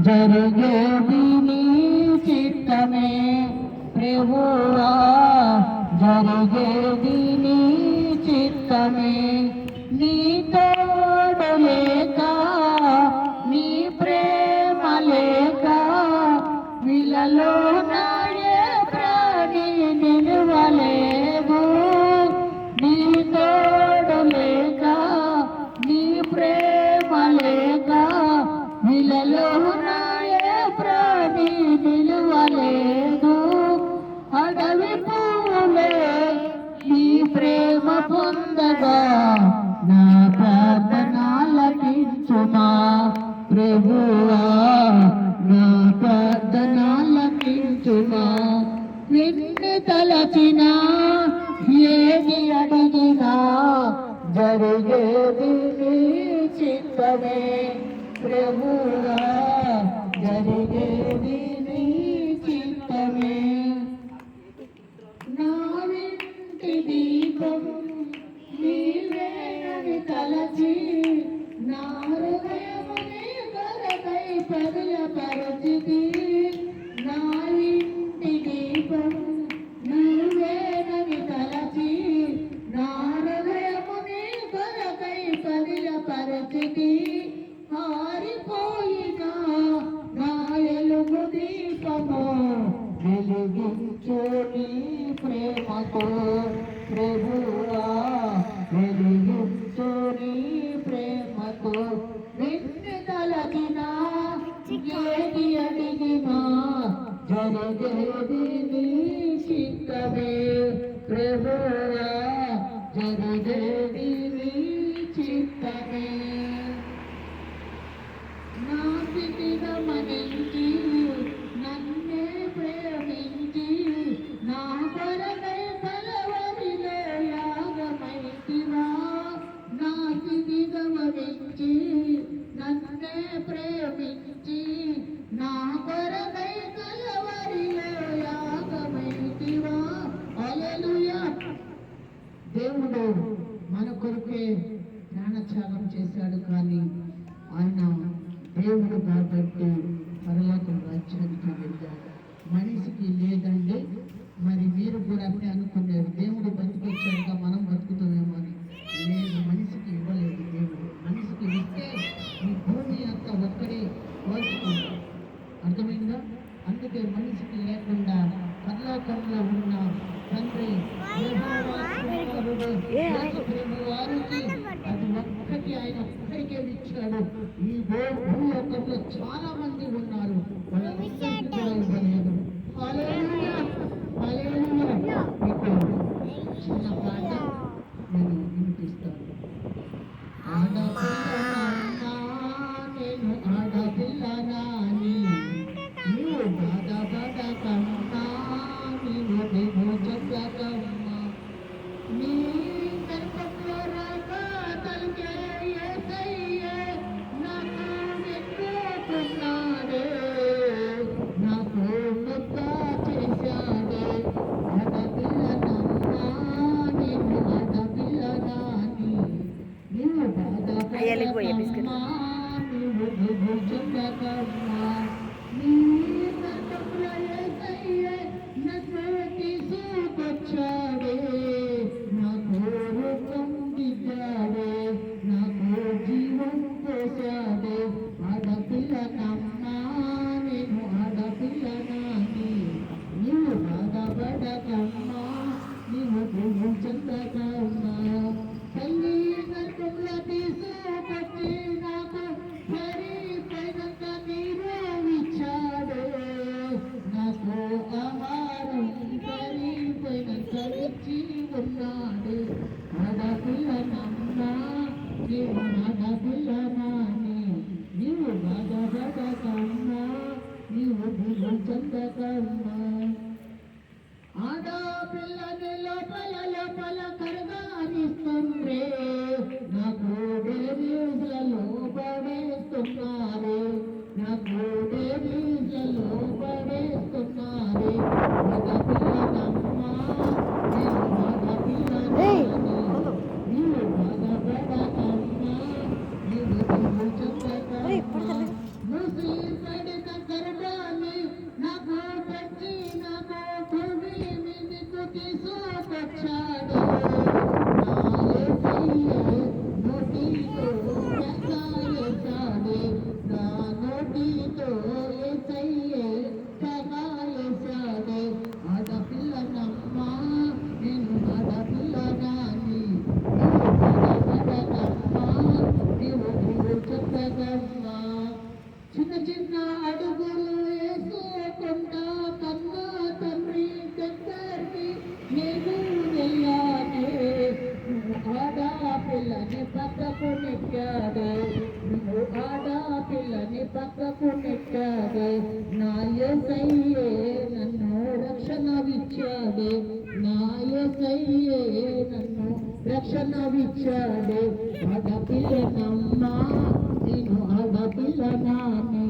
జరిగేది నీ చిత్తమే ప్రభువా, జరిగేది నీ చిత్తమే. నీ తోడు లేక, నీ ప్రేమ లేక, విలలో నాడే ప్రాణి నిలవలేదు. నీ తోడు లేక, నీ ప్రేమ లేక, విలలో నాడే ప్రాణి నిలవలేదు. అడవి పూలే నీ ప్రేమ పొందగా నా ప్రార్థనలకించుమా ప్రభువా, నా ప్రార్థనలకించుమా. నిన్ను తలచిన ఏది అడిగినా జరిగేది నీ చిత్తమే ప్రభువా, జరిగేది నీ చిత్తమే. నా ఇంటి దీపం నీవేనని తలచి, నా హృదయముని కొరకై పదిలపరచితి. నా ఇంటి దీపం నీవేనని తలచి, నా హృదయముని కొరకై పదిలపరచితి. ఆరిపోయిన నా ఎలుగు దీపము వెలిగించు నీ ప్రేమతో ప్రభువా, వెలిగించు నీ ప్రేమతో. నిన్ను తలచిన ఏది అడిగినా జరిగేది నీ చిత్తమే ప్రభువా, జరిగేది నీ చిత్తమే. నా స్థితి గమనించి నన్నే ప్రేమించి, నా కొరకై కలవరిలో యాగమైతివా. నా స్థితి గమనించి నన్నే ప్రేమించి, నా కొరకై కలవరిలో యాగమైతివా. హల్లెలూయా. దేవుడు మన కొరకే ప్రాణత్యాగం చేశాడు, కానీ ఆయన దేవుడు కాబట్టి పరలోకం రాజ్యానికి వెళ్ళాడు. మనిషికి లేదండి. మరి మీరు కూడా అప్పుడే అనుకున్నారు దేవుడు బతికొచ్చాక మనం బతుకుతామేమో అని. లేదు, మనిషికి ఇవ్వలేదు దేవుడు. మనిషికి ఇస్తే ఈ భూమి అంతా ఒక్కడే పోల్చుకుంటాం. అర్థమైందా? అందుకే మనిషికి లేకుండా పరలోకంలో ఉన్న తండ్రి వారికి అది ఒక్కటి ఆయన ఒక్కడికే ఇచ్చాడు. ఈ భూలోకంలో చాలా మంది ఉన్నారు, వాళ్ళందరికీ కూడా ఇవ్వలేదు. హల్లెలూయా, హల్లెలూయా. మీకు చిన్న పాట నేను వినిపిస్తాను. ఆడపిల్లనా నేను, ఆడపిల్లనాని నీవు బాధపడకమ్మా, నీవు నేను చెప్పకమ్మా. నీ గర్భంలో రాక తలుకే యేసయ్యే నాకు ఎన్నుకున్నాడే, నాకు ముద్ద చేశాడే. ఆడపిల్లనమ్మా నేను, ఆడపిల్లనాని నీవు బాధపడకమ్మా, నీవు నువ్వు చెప్పకమ్మా. నీ గర్భంలో యేసయ్యే నన్ను తీసుకొచ్చాడే, నాకు రూపం దిద్దాడే, నాకు జీవం పోసాడే. ఆడపిల్లనమ్మా నేను, ఆడపిల్లనాని నీవు బాధపడకమ్మా, నీవు నువ్వు చెందకమ్మా. తల్లి గర్భంలో తీసుకొచ్చి నాకు సరిపోయినంత నీరు ఇచ్చాడే, నాకు ఆహారం సరిపోయినంత ఇచ్చి ఉన్నాడు. ఆడపిల్లనమ్మా నీవు, ఆడపిల్లనాని నీవు బాధపడకమ్మా, నీవు నువ్వు చెందకమ్మా. ఆడపిల్లని లోపల లోపల కరుగు చిన్న చిన్న అడుగులు వేసుకోకుండా కన్నా తండ్రి దగ్గరికి నేను వెళ్ళానే ఆడపిల్లని పక్కకు నెట్టాడు నువ్వు ఆడపిల్లని పక్కకు నెట్టాడు నా యేసయ్యే నన్ను రక్షణవిచ్చాడు నా యేసయ్యే నన్ను రక్షణవిచ్చాడు ఆడపిల్లనమ్మా నేను ఆడపిల్లనాని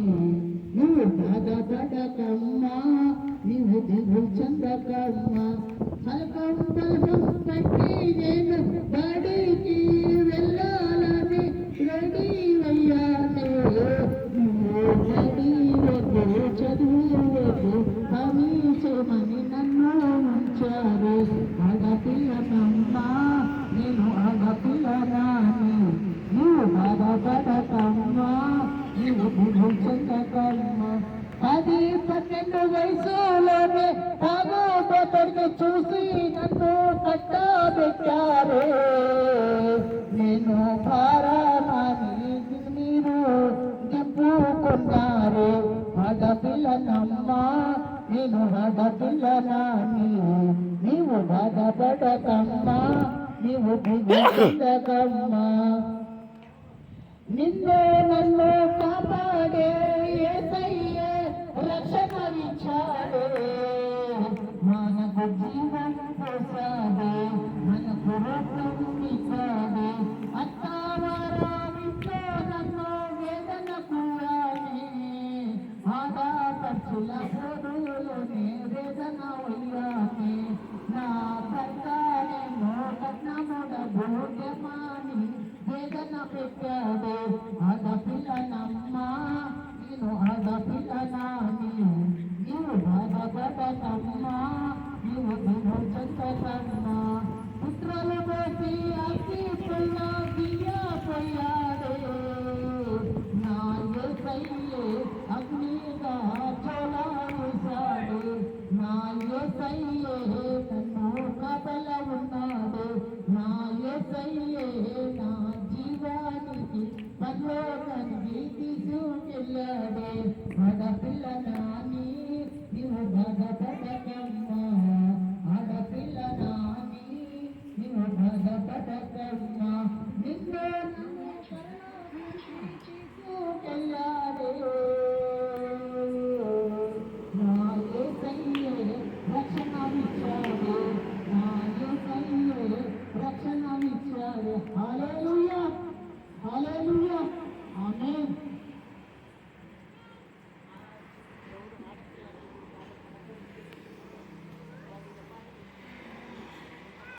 నువ్వు బాధపడకమ్మా నీవు దిగు చెందకమ్మా పలకం పలకం పట్టి నేను బడికి వెళ్ళాలని రెడీ అయ్యాను నువ్వు రెడీ వద్దు చదువు వద్దు పని చేయమని నన్ను ఉంచారు ఆడపిల్లనమ్మా నేను ఆడపిల్లనాని నువ్వు బాధపడకమ్మా నీవు దిగు చెందకమ్మా 10-12 వయసులోనే తాగుబోతుడిని చూసి నన్ను కట్టబెట్టారు నేను భారమని మీరు చెప్పుకున్నారు ఆడపిల్లనమ్మా నేను ఆడపిల్లనాని నీవు బాధపడకమ్మా నీవు దిగుందకమ్మా నిన్ను నన్ను కాపాడే యేసయ్యే రక్షణవిచ్చాడు మనకు జీవం పోసాడు మనకు రూపం ఇచ్చాడు అత్తావారావింట్లో నన్ను వేదన కూడాలి ఆడపడుచుల పొడులోనే వేదన అయ్యాలి నా భర్తనేమో కట్నముడ భోగ్యమాని వేదన పెట్టాడు ఆడపిల్లనమ్మా నేను ఆడపిల్లనాని నీవు బాధపడకమ్మా నీవు దిగు చెందకమ్మా పుత్రులు పోసి అగ్గి పొల్ల దియ్యపోయాడు నా యేసయ్యే అగ్నిగా చోలాడుశాడు నా యేసయ్యే నన్ను కబల ఉన్నాడు నా యేసయ్యే నా జీవానికి పరలోకానికి తీసుకెళ్ళాడు ఆడపిల్లనాని నీవు బాధపడకమ్మా ఆడపిల్లనాని నీవు బాధపడకమ్మా నిన్ను